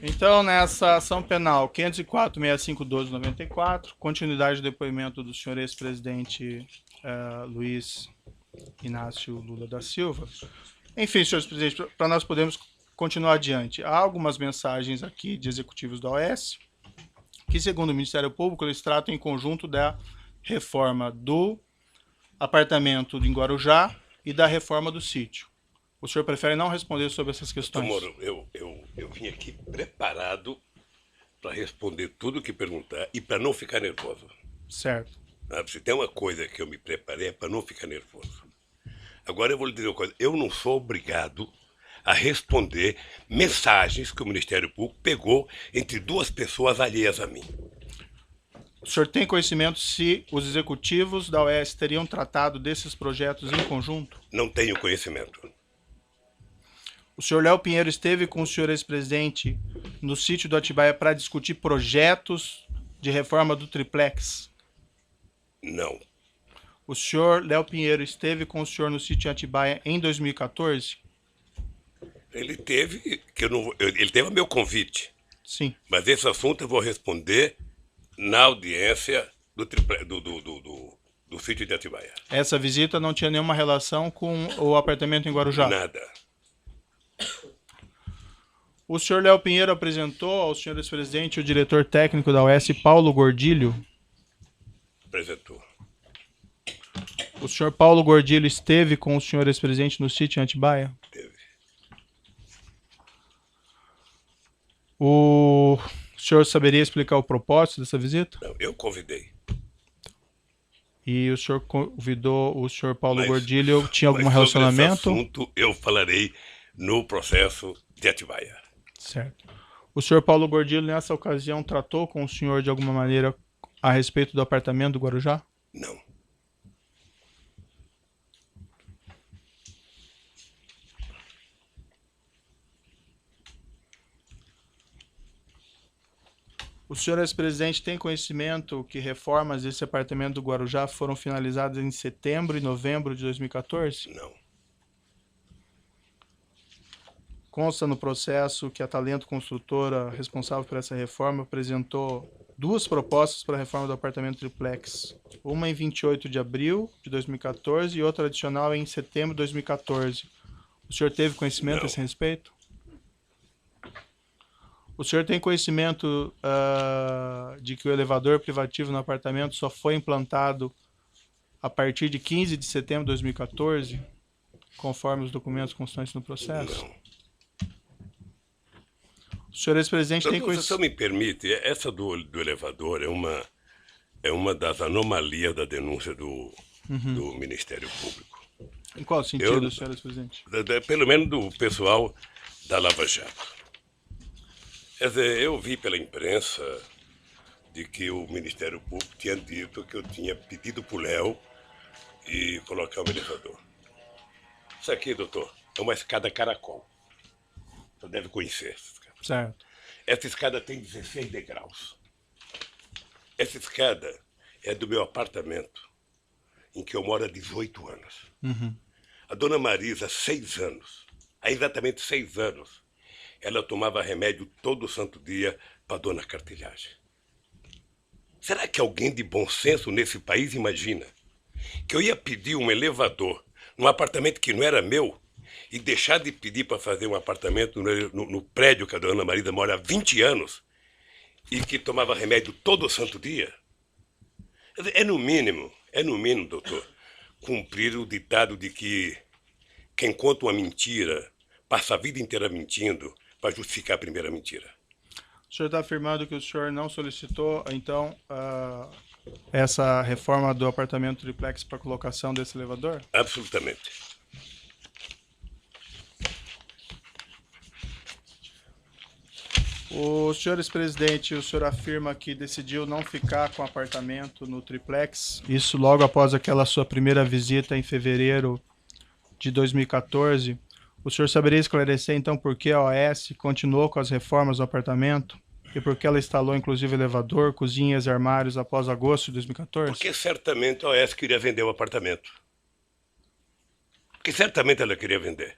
Então, nessa ação penal 504.6512/94, continuidade do depoimento do senhor ex-presidente Luiz Inácio Lula da Silva. Enfim, senhores presidentes, para nós podermos continuar adiante, há algumas mensagens aqui de executivos da OAS que, segundo o Ministério Público, eles tratam em conjunto da reforma do apartamento em Guarujá e da reforma do sítio. O senhor prefere não responder sobre essas Doutor questões? Moro, eu vim aqui preparado para responder tudo o que perguntar e para não ficar nervoso. Certo. Se tem uma coisa que eu me preparei é para não ficar nervoso. Agora eu vou lhe dizer uma coisa: eu não sou obrigado a responder mensagens que o Ministério Público pegou entre duas pessoas alheias a mim. O senhor tem conhecimento se os executivos da OAS teriam tratado desses projetos em conjunto? Não tenho conhecimento. O senhor Léo Pinheiro esteve com o senhor ex-presidente no sítio do Atibaia para discutir projetos de reforma do triplex? Não. O senhor Léo Pinheiro esteve com o senhor no sítio Atibaia em 2014? Ele teve, ele teve o meu convite. Sim. Mas esse assunto eu vou responder na audiência do sítio de Atibaia. Essa visita não tinha nenhuma relação com o apartamento em Guarujá? Nada. O senhor Léo Pinheiro apresentou ao senhor ex-presidente o diretor técnico da OAS, Paulo Gordilho? Apresentou. O senhor Paulo Gordilho esteve com o senhor ex-presidente no sítio em Atibaia? Teve. O senhor saberia explicar o propósito dessa visita? Não, eu convidei. E o senhor convidou o senhor Paulo Gordilho, tinha algum mas relacionamento? sobre esse assunto eu falarei no processo de Atibaia. Certo. O senhor Paulo Gordilho, nessa ocasião, tratou com o senhor de alguma maneira a respeito do apartamento do Guarujá? Não. O senhor ex-presidente tem conhecimento que reformas desse apartamento do Guarujá foram finalizadas em setembro e novembro de 2014? Não. Consta no processo que a Talento Construtora, responsável por essa reforma, apresentou duas propostas para a reforma do apartamento triplex. Uma em 28 de abril de 2014 e outra adicional em setembro de 2014. O senhor teve conhecimento a esse respeito? O senhor tem conhecimento de que o elevador privativo no apartamento só foi implantado a partir de 15 de setembro de 2014, conforme os documentos constantes no processo? Não. O senhor ex-presidente tem conhecimento... Se você me permite, essa do elevador é uma das anomalias da denúncia do Ministério Público. Em qual sentido, senhor ex-presidente? Pelo menos do pessoal da Lava Jato. Quer dizer, eu vi pela imprensa de que o Ministério Público tinha dito que eu tinha pedido para o Léo e colocar um elevador. Isso aqui, doutor, é uma escada caracol. Você deve conhecer essa escada. Certo. Essa escada tem 16 degraus. Essa escada é do meu apartamento, em que eu moro há 18 anos. A dona Marisa, 6 anos, há exatamente 6 anos, ela tomava remédio todo santo dia para dona Cartilhagem. Será que alguém de bom senso nesse país imagina que eu ia pedir um elevador num apartamento que não era meu e deixar de pedir para fazer um apartamento no prédio que a dona Marisa mora há 20 anos e que tomava remédio todo santo dia? É no mínimo, doutor, cumprir o ditado de que quem conta uma mentira passa a vida inteira mentindo para justificar a primeira mentira. O senhor está afirmando que o senhor não solicitou, então, essa reforma do apartamento triplex para colocação desse elevador? Absolutamente. O senhor ex-presidente, o senhor afirma que decidiu não ficar com o apartamento no triplex, isso logo após aquela sua primeira visita em fevereiro de 2014. O senhor saberia esclarecer, então, por que a OAS continuou com as reformas do apartamento e por que ela instalou, inclusive, elevador, cozinhas e armários após agosto de 2014? Porque certamente a OAS queria vender o apartamento. Porque certamente ela queria vender.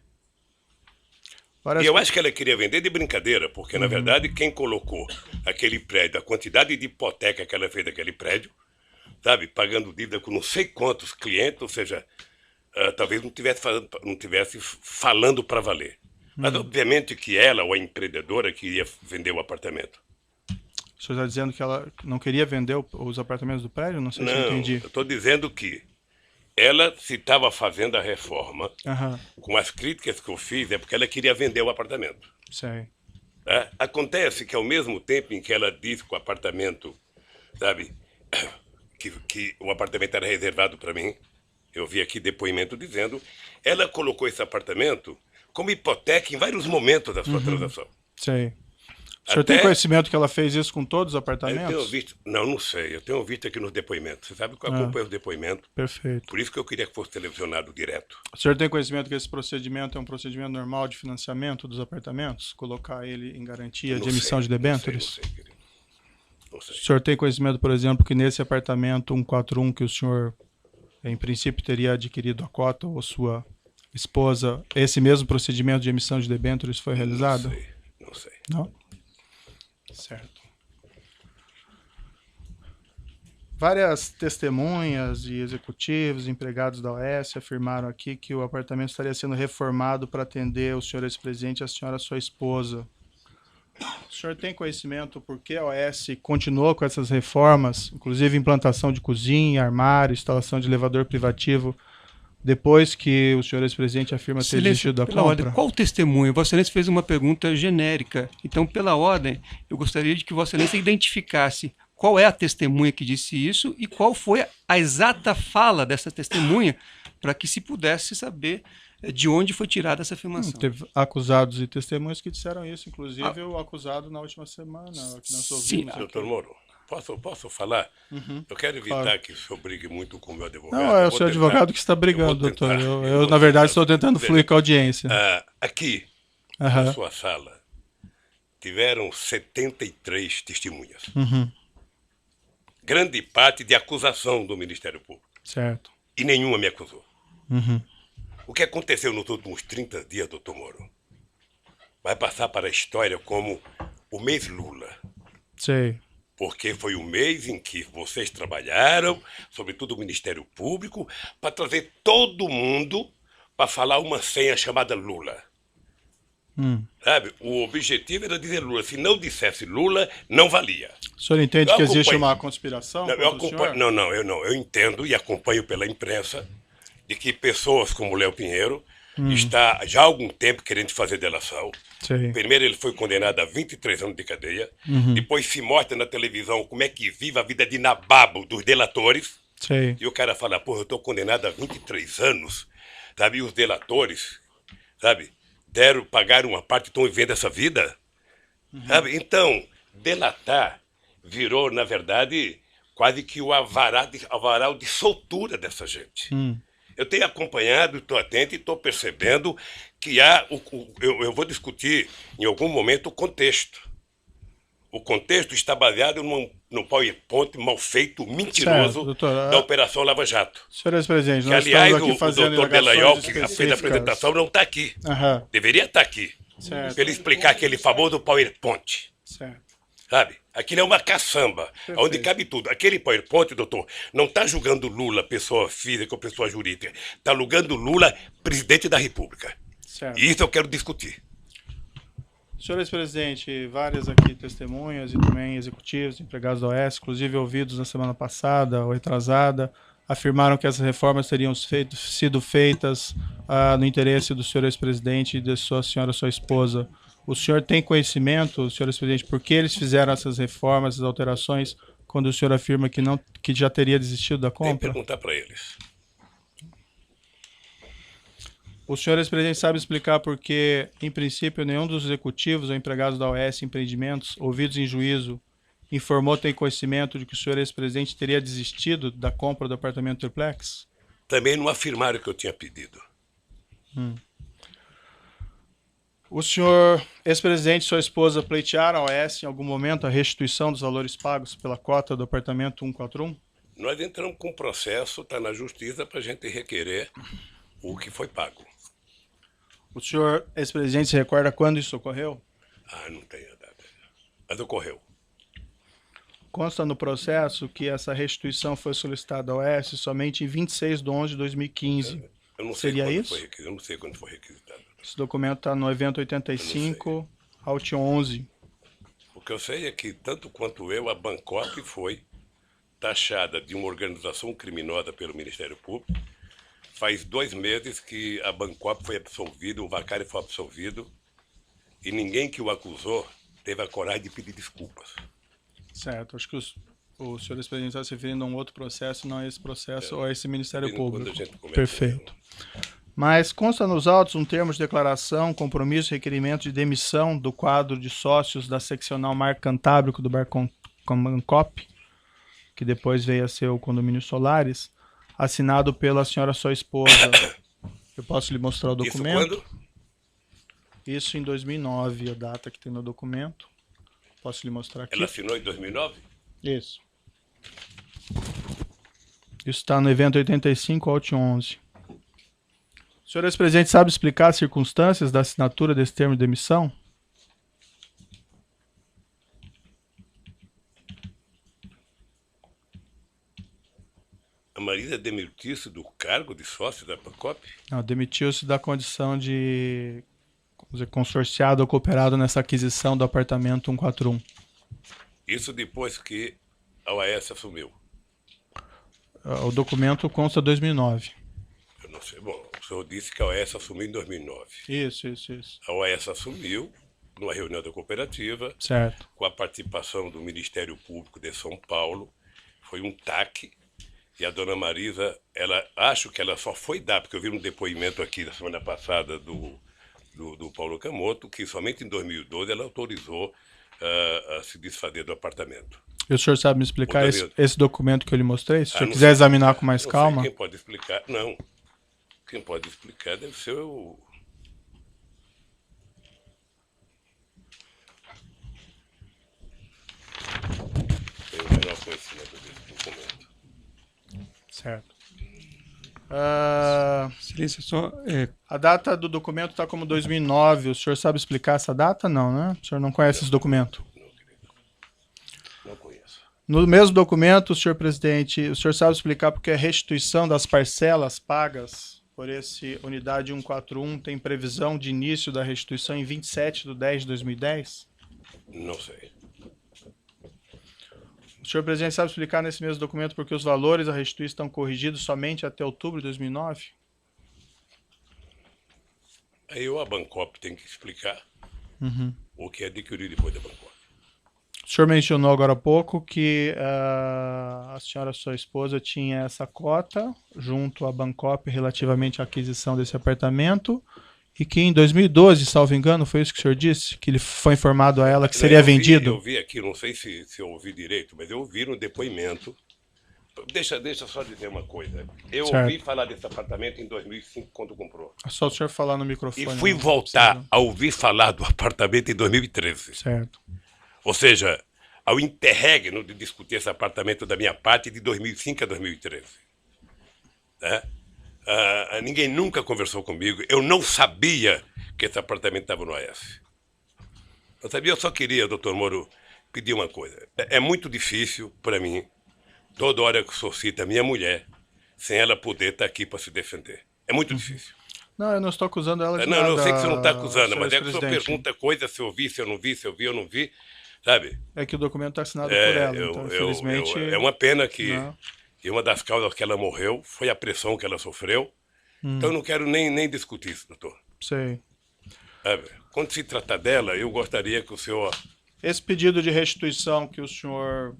Parece E eu acho que ela queria vender de brincadeira, porque, na verdade, quem colocou aquele prédio, a quantidade de hipoteca que ela fez daquele prédio, sabe, pagando dívida com não sei quantos clientes, ou seja, talvez não tivesse falando para valer. Mas, obviamente, que ela, ou a empreendedora, queria vender o apartamento. O senhor está dizendo que ela não queria vender os apartamentos do prédio? Não sei se eu Não, entendi. eu estou dizendo que ela, se estava fazendo a reforma, com as críticas que eu fiz, é porque ela queria vender o apartamento. Sei. Tá? Acontece que, ao mesmo tempo em que ela disse que o apartamento, sabe, que o apartamento era reservado para mim, eu vi aqui depoimento dizendo, ela colocou esse apartamento como hipoteca em vários momentos da sua transação. Sei. O senhor tem conhecimento que ela fez isso com todos os apartamentos? Eu tenho visto, não sei, eu tenho visto aqui nos depoimentos. Você sabe que eu acompanho os depoimentos. Perfeito. Por isso que eu queria que fosse televisionado direto. O senhor tem conhecimento que esse procedimento é um procedimento normal de financiamento dos apartamentos? Colocar ele em garantia de emissão de debêntures? Não sei, querido. Não sei. O senhor tem conhecimento, por exemplo, que nesse apartamento 141 que o senhor, em princípio, teria adquirido a cota, ou sua esposa, esse mesmo procedimento de emissão de debêntures foi realizado? Não sei. Não? Certo. Várias testemunhas e executivos, empregados da OAS, afirmaram aqui que o apartamento estaria sendo reformado para atender o senhor ex-presidente e a senhora, sua esposa. O senhor tem conhecimento por que a OAS continuou com essas reformas, inclusive implantação de cozinha, armário, instalação de elevador privativo, depois que o senhor ex-presidente afirma ter desistido da compra? Ordem, qual o testemunho? Vossa Excelência fez uma pergunta genérica. Então, pela ordem, eu gostaria de que Vossa Excelência identificasse qual é a testemunha que disse isso e qual foi a exata fala dessa testemunha, para que se pudesse saber de onde foi tirada essa afirmação. Teve acusados e testemunhas que disseram isso, inclusive o acusado na última semana. Que nós ouvimos. Doutor Moro, posso falar? Eu quero evitar que o senhor brigue muito com o meu advogado. Não, é o seu advogado que está brigando, doutor. Eu na verdade, estou tentando fluir com a audiência. Aqui, na sua sala, tiveram 73 testemunhas. Grande parte de acusação do Ministério Público. Certo. E nenhuma me acusou. O que aconteceu nos últimos 30 dias, doutor Moro, vai passar para a história como o mês Lula. Sei. Porque foi o mês em que vocês trabalharam, sobretudo o Ministério Público, para trazer todo mundo para falar uma senha chamada Lula. Sabe? O objetivo era dizer Lula. Se não dissesse Lula, não valia. O senhor entende que existe uma conspiração? Eu entendo e acompanho pela imprensa de que pessoas como Léo Pinheiro está já há algum tempo querendo fazer delação. Sim. Primeiro ele foi condenado a 23 anos de cadeia. Depois se mostra na televisão como é que vive a vida de nababo dos delatores. Sim. E o cara fala, eu estou condenado a 23 anos. Sabe? E os delatores, sabe, pagaram uma parte e estão vivendo essa vida. Sabe? Então, delatar virou, na verdade, quase que o avaral de soltura dessa gente. Eu tenho acompanhado, estou atento e estou percebendo que há... Eu vou discutir em algum momento o contexto. O contexto está baseado no PowerPoint mal feito, mentiroso, certo, doutor, da Operação Lava Jato. Senhor ex-presidente, nós estamos aqui fazendo o doutor Delayol, que fez a apresentação, não está aqui. Deveria estar aqui. Para ele explicar aquele famoso PowerPoint. Certo. Sabe? Aquilo é uma caçamba, perfeito, onde cabe tudo. Aquele PowerPoint, doutor, não está julgando Lula, pessoa física ou pessoa jurídica. Está julgando Lula, presidente da República. Certo. E isso eu quero discutir. Senhor ex-presidente, várias aqui testemunhas e também executivos, empregados da OAS, inclusive ouvidos na semana passada ou retrasada, afirmaram que essas reformas teriam sido feitas no interesse do senhor ex-presidente e da sua senhora, sua esposa. O senhor tem conhecimento, senhor ex-presidente, por que eles fizeram essas reformas, essas alterações, quando o senhor afirma que já teria desistido da compra? Tem que perguntar para eles. O senhor ex-presidente sabe explicar por que, em princípio, nenhum dos executivos ou empregados da OAS Empreendimentos, ouvidos em juízo, informou ter conhecimento de que o senhor ex-presidente teria desistido da compra do apartamento triplex? Também não afirmaram que eu tinha pedido. O senhor ex-presidente e sua esposa pleitearam a OAS em algum momento a restituição dos valores pagos pela cota do apartamento 141? Nós entramos com um processo, está na justiça, para a gente requerer o que foi pago. O senhor, ex-presidente, se recorda quando isso ocorreu? Não tenho a data. Mas ocorreu. Consta no processo que essa restituição foi solicitada ao OAS somente em 26 de 11 de 2015. Eu não sei Seria quando isso? foi requisitado. Eu não sei quando foi requisitado. Esse documento está no evento 85, Alt 11. O que eu sei é que, tanto quanto eu, a Bancop foi taxada de uma organização criminosa pelo Ministério Público. Faz 2 meses que a Bancop foi absolvida, o Vacari foi absolvido, e ninguém que o acusou teve a coragem de pedir desculpas. Certo, acho que o senhor ex-presidente está se referindo a um outro processo, não a esse processo ou a esse Ministério Público. Perfeito. Mas consta nos autos um termo de declaração, compromisso e requerimento de demissão do quadro de sócios da seccional Mar Cantábrico do Bancop, que depois veio a ser o Condomínio Solares, assinado pela senhora sua esposa. Eu posso lhe mostrar o documento? Isso quando? Isso em 2009, a data que tem no documento. Posso lhe mostrar aqui? Ela assinou em 2009? Isso. Isso está no evento 85, Alt 11. O senhor ex-presidente sabe explicar as circunstâncias da assinatura desse termo de demissão? A Marisa demitiu-se do cargo de sócio da Bancop? Não, demitiu-se da condição de, vamos dizer, consorciado ou cooperado nessa aquisição do apartamento 141. Isso depois que a OAS assumiu? O documento consta 2009. Eu não sei. Bom, o senhor disse que a OAS assumiu em 2009. Isso. A OAS assumiu numa reunião da cooperativa, Certo. com a participação do Ministério Público de São Paulo. Foi um TAC. E a dona Marisa, acho que ela só foi dar, porque eu vi um depoimento aqui da semana passada do Paulo Camoto, que somente em 2012 ela autorizou a se desfazer do apartamento. E o senhor sabe me explicar esse documento que eu lhe mostrei? Se o senhor quiser sei, examinar com mais não calma. Sei quem pode explicar? Não. Quem pode explicar deve ser o... Tenho o menor conhecimento desse documento. Certo. Excelência, só... A data do documento está como 2009. O senhor sabe explicar essa data? Não, né? O senhor não conhece esse documento? Não conheço. No mesmo documento, senhor presidente, o senhor sabe explicar porque a restituição das parcelas pagas por esse unidade 141 tem previsão de início da restituição em 27 de 10 de 2010? Não sei. O senhor presidente sabe explicar nesse mesmo documento porque os valores a restituir estão corrigidos somente até outubro de 2009? Aí a Bancop tem que explicar o que adquiriu depois da Bancop. O senhor mencionou agora há pouco que a senhora, sua esposa, tinha essa cota junto à Bancop relativamente à aquisição desse apartamento e que em 2012, salvo engano, foi isso que o senhor disse? Que ele foi informado a ela que seria vendido? Eu vi aqui, não sei se eu ouvi direito, mas eu ouvi no depoimento. Deixa só dizer uma coisa. Eu ouvi falar desse apartamento em 2005, quando comprou. É só o senhor falar no microfone. E fui voltar a ouvir falar do apartamento em 2013. Certo. Ou seja, ao interregno de discutir esse apartamento da minha parte de 2005 a 2013. Né? Ninguém nunca conversou comigo. Eu não sabia que esse apartamento estava no AS. Eu sabia, eu só queria, doutor Moro, pedir uma coisa. É muito difícil para mim, toda hora que o senhor cita a minha mulher, sem ela poder estar aqui para se defender. É muito difícil. Não, eu não estou acusando ela de nada. Não, eu sei que você não está acusando, mas é que o senhor presidente. pergunta coisa, se eu vi, se eu não vi, se eu vi ou não vi, sabe? É que o documento está assinado por ela, então, infelizmente... é uma pena que... Não. E uma das causas que ela morreu foi a pressão que ela sofreu. Então eu não quero nem discutir isso, doutor. Sei. Sabe? Quando se trata dela, eu gostaria que o senhor... Esse pedido de restituição que o senhor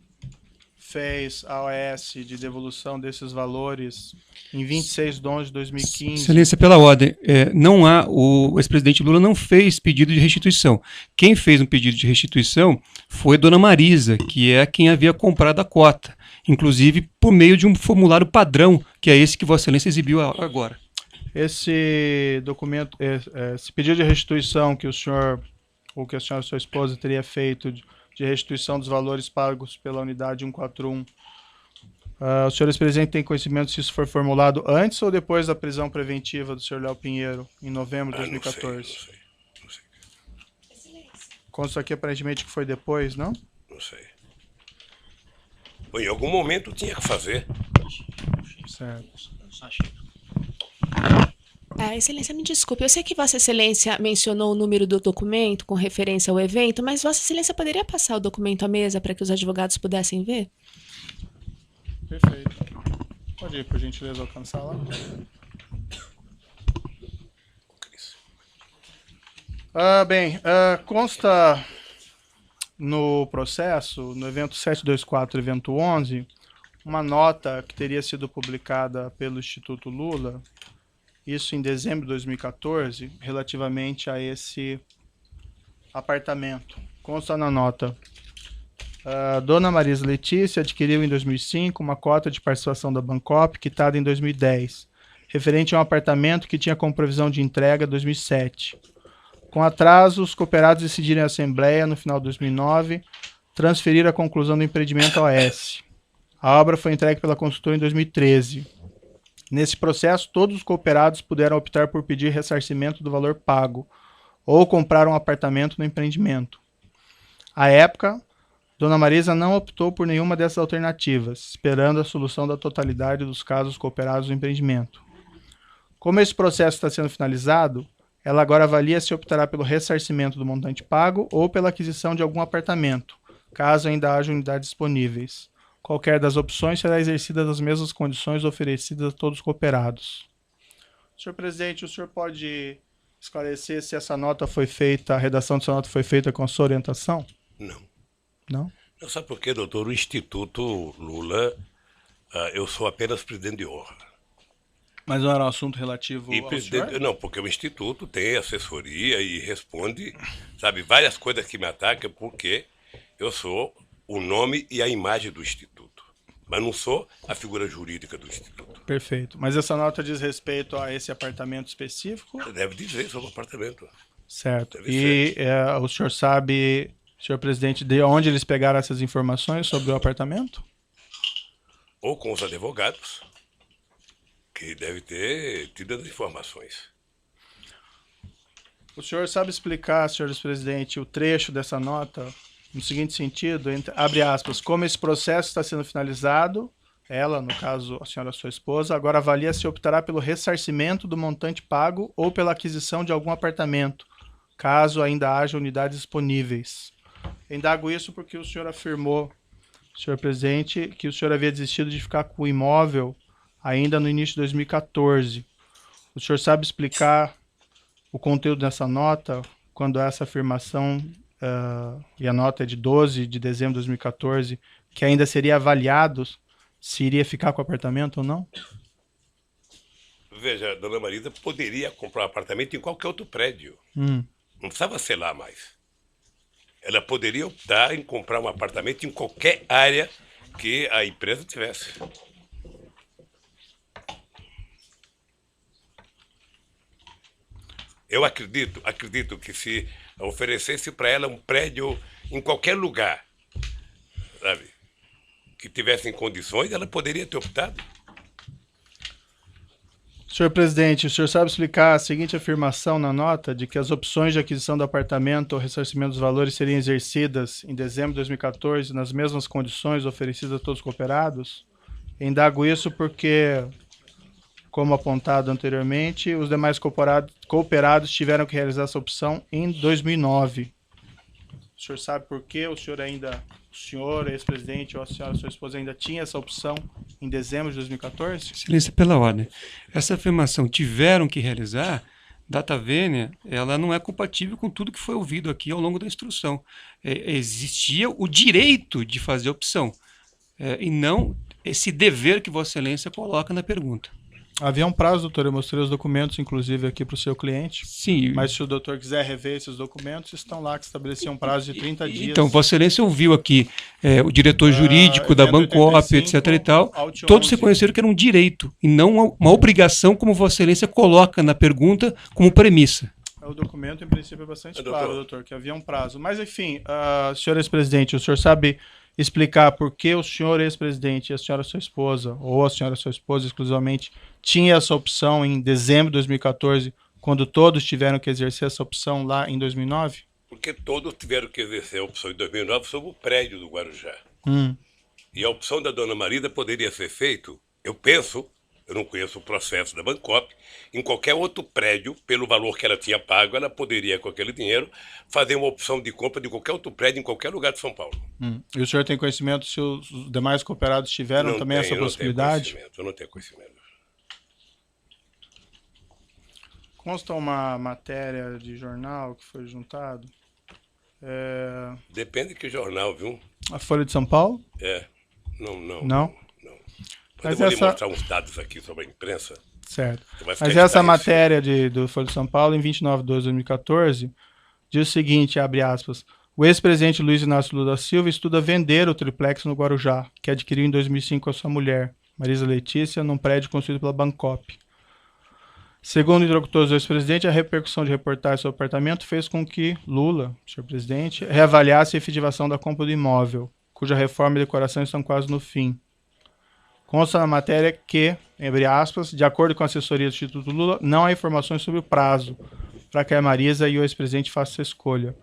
fez à OAS de devolução desses valores em 26 de 11 de 2015... Excelência, pela ordem, não há, o ex-presidente Lula não fez pedido de restituição. Quem fez um pedido de restituição foi Dona Marisa, que é quem havia comprado a cota, inclusive por meio de um formulário padrão, que é esse que Vossa Excelência exibiu agora. Esse documento, esse pedido de restituição que o senhor, ou que a senhora e sua esposa teria feito de restituição dos valores pagos pela unidade 141 Os senhores presidentes têm conhecimento se isso foi formulado antes ou depois da prisão preventiva do senhor Léo Pinheiro, em novembro de 2014? Não sei. Consta aqui aparentemente que foi depois, não? Não sei. Bom, em algum momento tinha que fazer. Certo. Excelência, me desculpe, eu sei que Vossa Excelência mencionou o número do documento com referência ao evento, mas Vossa Excelência poderia passar o documento à mesa para que os advogados pudessem ver? Perfeito. Pode ir, por gentileza, alcançar lá. Consta no processo, no evento 724, evento 11, uma nota que teria sido publicada pelo Instituto Lula, isso em dezembro de 2014, relativamente a esse apartamento. Consta na nota: Dona Marisa Letícia adquiriu em 2005 uma cota de participação da Bancop, quitada em 2010, referente a um apartamento que tinha como previsão de entrega 2007. Com atraso, os cooperados decidiram em assembleia, no final de 2009, transferir a conclusão do empreendimento ao OAS. A obra foi entregue pela consultora em 2013. Nesse processo, todos os cooperados puderam optar por pedir ressarcimento do valor pago ou comprar um apartamento no empreendimento. À época, Dona Marisa não optou por nenhuma dessas alternativas, esperando a solução da totalidade dos casos cooperados no empreendimento. Como esse processo está sendo finalizado, ela agora avalia se optará pelo ressarcimento do montante pago ou pela aquisição de algum apartamento, caso ainda haja unidades disponíveis. Qualquer das opções será exercida nas mesmas condições oferecidas a todos os cooperados. Senhor presidente, o senhor pode esclarecer se essa nota foi feita, a redação dessa nota foi feita com a sua orientação? Não. Não? Não sabe por quê, doutor? O Instituto Lula, eu sou apenas presidente de honra. Mas não era um assunto relativo ao senhor? Não, porque o Instituto tem assessoria e responde, sabe, várias coisas que me atacam, porque eu sou o nome e a imagem do Instituto, mas não sou a figura jurídica do Instituto. Perfeito. Mas essa nota diz respeito a esse apartamento específico? Deve dizer sobre o apartamento. Certo. Deve E o senhor sabe, senhor presidente, de onde eles pegaram essas informações sobre o apartamento? Ou com os advogados, que deve ter tido as informações. O senhor sabe explicar, senhor presidente, o trecho dessa nota no seguinte sentido, abre aspas, como esse processo está sendo finalizado, ela, no caso a senhora sua esposa, agora avalia se optará pelo ressarcimento do montante pago ou pela aquisição de algum apartamento, caso ainda haja unidades disponíveis. Indago isso porque o senhor afirmou, senhor presidente, que o senhor havia desistido de ficar com o imóvel ainda no início de 2014. O senhor sabe explicar o conteúdo dessa nota, quando essa afirmação, e a nota é de 12 de dezembro de 2014, que ainda seria avaliado se iria ficar com o apartamento ou não? Veja, Dona Marisa poderia comprar um apartamento em qualquer outro prédio. Não precisava ser lá mais. Ela poderia optar em comprar um apartamento em qualquer área que a empresa tivesse. Eu acredito que se oferecesse para ela um prédio em qualquer lugar, sabe, que tivesse em condições, ela poderia ter optado. Senhor presidente, o senhor sabe explicar a seguinte afirmação na nota de que as opções de aquisição do apartamento ou ressarcimento dos valores seriam exercidas em dezembro de 2014 nas mesmas condições oferecidas a todos os cooperados? Indago isso porque, como apontado anteriormente, os demais cooperados tiveram que realizar essa opção em 2009. O senhor sabe por que o senhor, ex-presidente, ou a senhora, sua esposa, ainda tinha essa opção em dezembro de 2014? Excelência, pela ordem. Essa afirmação, tiveram que realizar, data vênia, ela não é compatível com tudo que foi ouvido aqui ao longo da instrução. Existia o direito de fazer opção, e não esse dever que Vossa Excelência coloca na pergunta. Havia um prazo, doutor, eu mostrei os documentos, inclusive, aqui para o seu cliente. Sim. Mas se o doutor quiser rever esses documentos, estão lá que estabeleciam um prazo de 30 dias. Então, Vossa Excelência ouviu aqui o diretor jurídico da Bancop, etc. e tal. Todos reconheceram que era um direito e não uma obrigação, como Vossa Excelência coloca na pergunta como premissa. O documento, em princípio, é bastante Doutor. claro, doutor, que havia um prazo. Mas, enfim, senhor ex-presidente, o senhor sabe explicar por que o senhor ex-presidente e a senhora sua esposa, ou a senhora sua esposa exclusivamente, tinha essa opção em dezembro de 2014, quando todos tiveram que exercer essa opção lá em 2009? Porque todos tiveram que exercer a opção em 2009 sobre o prédio do Guarujá. E a opção da dona Marisa poderia ser feita, eu penso, eu não conheço o processo da Bancop, em qualquer outro prédio, pelo valor que ela tinha pago, ela poderia, com aquele dinheiro, fazer uma opção de compra de qualquer outro prédio em qualquer lugar de São Paulo. E o senhor tem conhecimento se os demais cooperados tiveram também essa possibilidade? Eu não tenho conhecimento. Consta uma matéria de jornal que foi juntado. Depende de que jornal, viu? A Folha de São Paulo? Não? Mas eu vou lhe mostrar uns dados aqui sobre a imprensa. Certo. Mas essa matéria do Folha de São Paulo, em 29 de 2014, diz o seguinte, abre aspas, o ex-presidente Luiz Inácio Lula da Silva estuda vender o triplex no Guarujá, que adquiriu em 2005 com a sua mulher, Marisa Letícia, num prédio construído pela Bancop. Segundo interlocutores do ex-presidente, a repercussão de reportagem sobre o apartamento fez com que Lula, senhor presidente, reavaliasse a efetivação da compra do imóvel, cuja reforma e decoração estão quase no fim. Consta na matéria que, abre aspas, de acordo com a assessoria do Instituto Lula, não há informações sobre o prazo para que a Marisa e o ex-presidente façam essa escolha.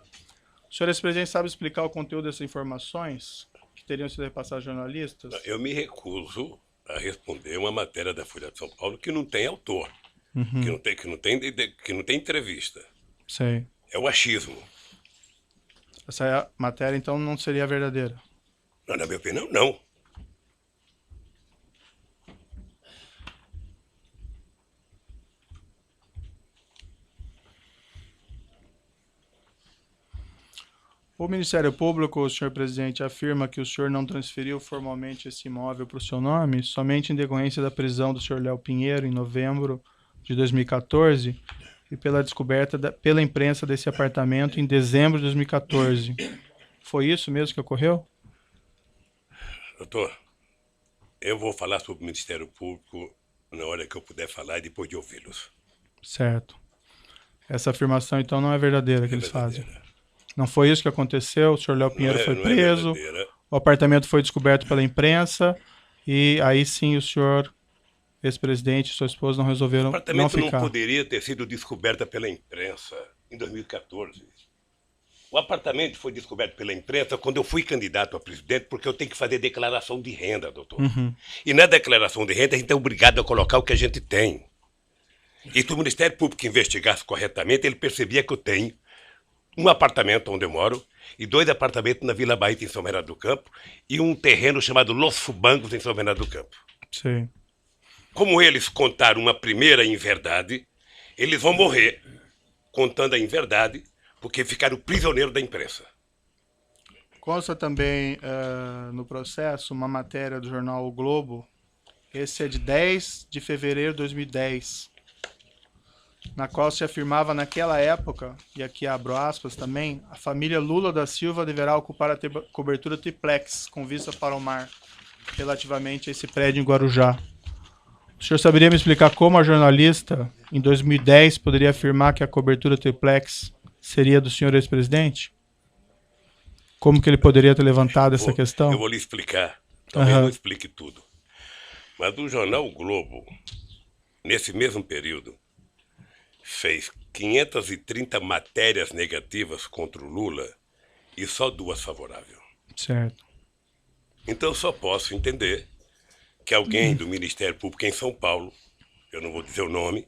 O senhor ex-presidente sabe explicar o conteúdo dessas informações que teriam sido repassadas a jornalistas? Eu me recuso a responder uma matéria da Folha de São Paulo que não tem autor, que não tem entrevista. Sei. É o achismo. Essa matéria, então, não seria verdadeira? Não, na minha opinião, não. O Ministério Público, senhor presidente, afirma que o senhor não transferiu formalmente esse imóvel para o seu nome, somente em decorrência da prisão do senhor Léo Pinheiro, em novembro de 2014, e pela descoberta pela imprensa desse apartamento em dezembro de 2014. Foi isso mesmo que ocorreu? Doutor, eu vou falar sobre o Ministério Público na hora que eu puder falar e depois de ouvi-los. Certo. Essa afirmação, então, não é verdadeira que eles fazem? Não foi isso que aconteceu? O senhor Léo Pinheiro foi preso, o apartamento foi descoberto pela imprensa, e aí sim o senhor, ex-presidente e sua esposa não resolveram não ficar. O apartamento não poderia ter sido descoberto pela imprensa em 2014. O apartamento foi descoberto pela imprensa quando eu fui candidato a presidente, porque eu tenho que fazer declaração de renda, doutor. E na declaração de renda a gente é obrigado a colocar o que a gente tem. E se o Ministério Público investigasse corretamente, ele percebia que eu tenho um apartamento onde eu moro e 2 apartamentos na Vila Bahia, em São Bernardo do Campo, e um terreno chamado Los Fubangos, em São Bernardo do Campo. Sim. Como eles contaram uma primeira inverdade, eles vão morrer contando a inverdade, porque ficaram prisioneiros da imprensa. Consta também no processo uma matéria do jornal O Globo, esse é de 10 de fevereiro de 2010, na qual se afirmava naquela época, e aqui abro aspas também, a família Lula da Silva deverá ocupar a cobertura triplex, com vista para o mar, relativamente a esse prédio em Guarujá. O senhor saberia me explicar como a jornalista, em 2010, poderia afirmar que a cobertura triplex seria do senhor ex-presidente? Como que ele poderia ter levantado essa questão? Eu vou lhe explicar, talvez não explique tudo. Mas o jornal o Globo, nesse mesmo período, fez 530 matérias negativas contra o Lula e só 2 favoráveis. Certo. Então eu só posso entender que alguém do Ministério Público em São Paulo, eu não vou dizer o nome,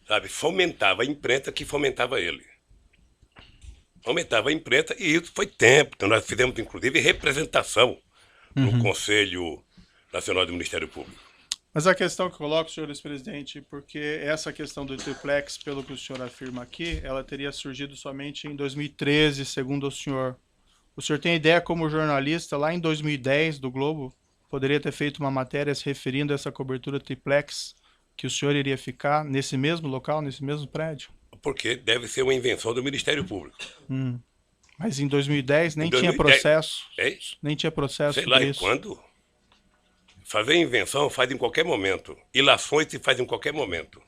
sabe, fomentava a imprensa que fomentava ele. Fomentava a imprensa e isso foi tempo. Então nós fizemos, inclusive, representação no Conselho Nacional do Ministério Público. Mas a questão que eu coloco, senhor ex-presidente, porque essa questão do triplex, pelo que o senhor afirma aqui, ela teria surgido somente em 2013, segundo o senhor. O senhor tem ideia como jornalista, lá em 2010, do Globo, poderia ter feito uma matéria se referindo a essa cobertura triplex, que o senhor iria ficar nesse mesmo local, nesse mesmo prédio? Porque deve ser uma invenção do Ministério Público. Mas em 2010 nem tinha processo. É isso? Nem tinha processo Sei lá, sobre e isso. quando? Fazer invenção faz em qualquer momento. Ilações se faz em qualquer momento.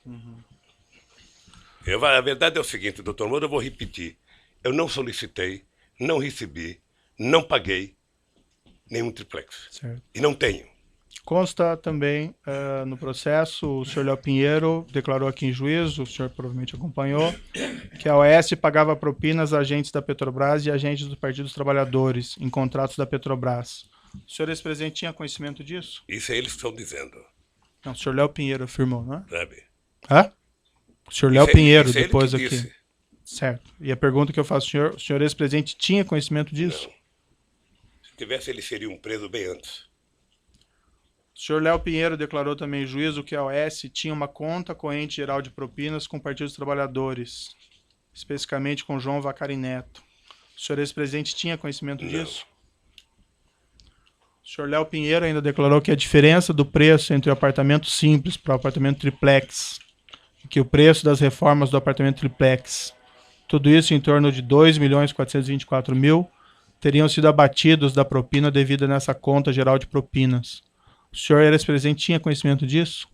A verdade é o seguinte, doutor Moura, eu vou repetir. Eu não solicitei, não recebi, não paguei nenhum triplex. Certo. E não tenho. Consta também no processo, o senhor Léo Pinheiro declarou aqui em juízo, o senhor provavelmente acompanhou, que a OS pagava propinas a agentes da Petrobras e agentes do Partido dos Trabalhadores em contratos da Petrobras. O senhor ex-presidente tinha conhecimento disso? Isso é eles que estão dizendo, Não, o senhor Léo Pinheiro afirmou, não é? sabe? Hã? O senhor Léo Pinheiro, isso é ele depois que aqui. disse. Certo. E a pergunta que eu faço ao senhor, o senhor ex-presidente tinha conhecimento disso? Não. Se tivesse, ele seria um preso bem antes. O senhor Léo Pinheiro declarou também em juízo que a OS tinha uma conta corrente geral de propinas com o Partido dos Trabalhadores, especificamente com João Vacari Neto. O senhor ex-presidente tinha conhecimento disso? O senhor Léo Pinheiro ainda declarou que a diferença do preço entre o apartamento simples para o apartamento triplex, e que o preço das reformas do apartamento triplex, tudo isso em torno de 2.424.000, teriam sido abatidos da propina devida nessa conta geral de propinas. O senhor ex-presidente tinha conhecimento disso?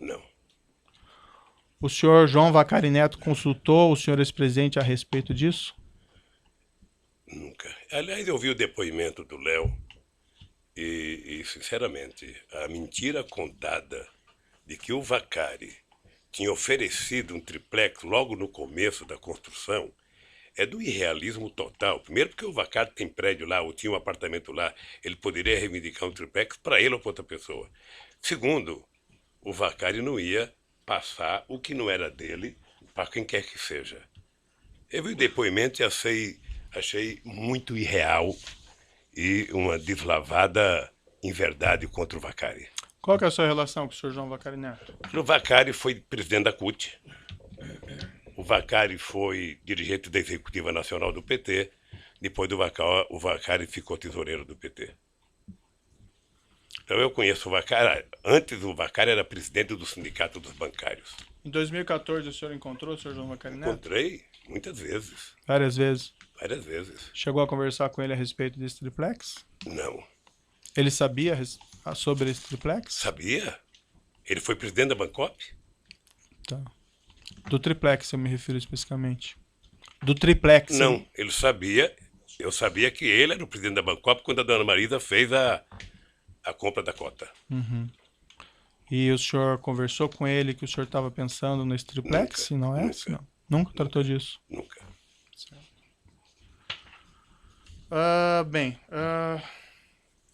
Não. O senhor João Vacari Neto consultou o senhor ex-presidente a respeito disso? Nunca. Aliás, eu vi o depoimento do Léo e, sinceramente, a mentira contada de que o Vacari tinha oferecido um triplex logo no começo da construção é do irrealismo total. Primeiro porque o Vacari tem prédio lá, ou tinha um apartamento lá, ele poderia reivindicar um triplex para ele ou para outra pessoa. Segundo, o Vacari não ia passar o que não era dele para quem quer que seja. Eu vi o depoimento e achei muito irreal e uma deslavada inverdade contra o Vacari. Qual que é a sua relação com o senhor João Vacari Neto? O Vacari foi presidente da CUT. O Vacari foi dirigente da Executiva Nacional do PT. Depois do Vacari, o Vacari ficou tesoureiro do PT. Então eu conheço o Vacari. Antes o Vacari era presidente do Sindicato dos Bancários. Em 2014 o senhor encontrou o senhor João Vacari Neto? Encontrei muitas vezes. Várias vezes. Várias vezes. Chegou a conversar com ele a respeito desse triplex? Não. Ele sabia sobre esse triplex? Sabia? Ele foi presidente da Bancop? Tá. Do triplex eu me refiro especificamente. Do triplex. Não, ele sabia. Eu sabia que ele era o presidente da Bancop quando a dona Marisa fez a compra da cota. Uhum. E o senhor conversou com ele que o senhor estava pensando nesse triplex? Nunca, Não é? nunca. Não. Nunca tratou disso? Nunca.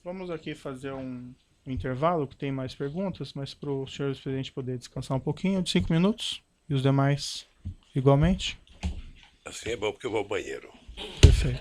Vamos aqui fazer um intervalo, que tem mais perguntas, mas para o senhor presidente poder descansar um pouquinho, de 5 minutos, e os demais igualmente. Assim é bom porque eu vou ao banheiro. Perfeito.